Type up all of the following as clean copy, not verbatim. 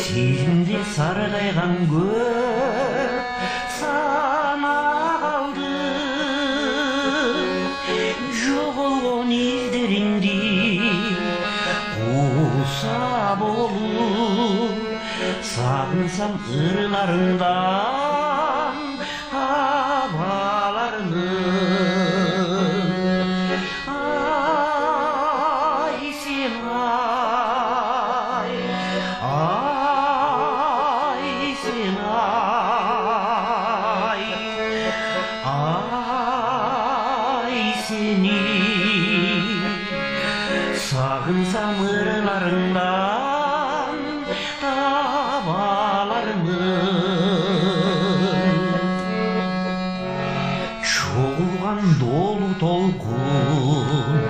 сезімде сарғайған көп сана қалды, жоғалған іздеріңді қуса болып, сағынсам ырларыңдан хабарларыңды. Ай сен ай, ай сен ай, ай сені сағынсам ырларыңдан табалармын. Çoğulған долу толқын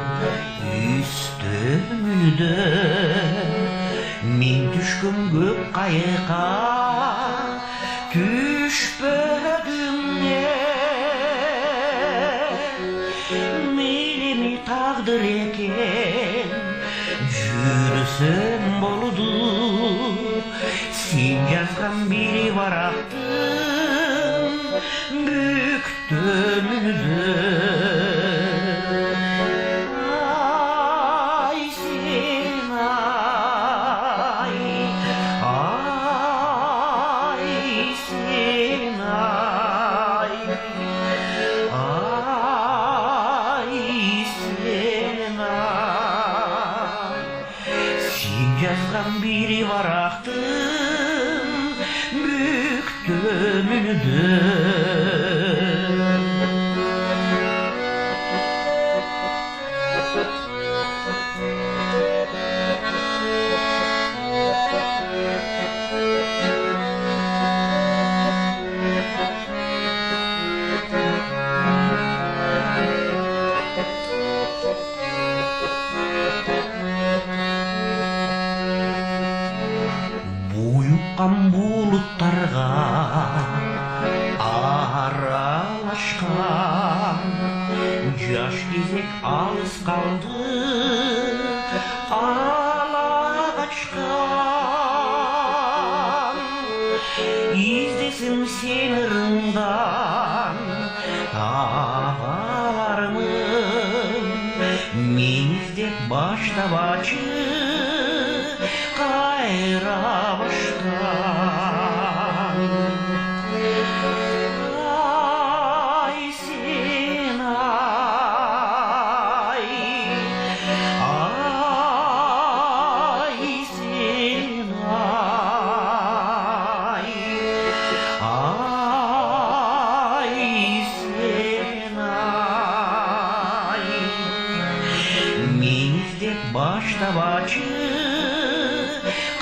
үстімде, мен түшкім көк қайыққа түшпедім не. Мейлі тағдыр екен жүрсем болды, сен жазған бері барақтың бүктөмүндө. Ай сен ай, ай сен ай, ай сен ай, сен жазған бері барақтың бүктөмүндө. Буйыққан бұлыттарға аралашқан жас кезек алыс қалды, ала қашқан. Іздесім сен ырыңдан табалармын, мен іздеп баштабачы қайра баштан. Ай сен ай, ай сен ай, ай сен ай, мен іздеп баштабачы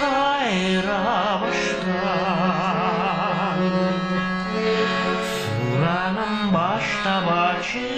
қайра баштан. Суранам баштабачы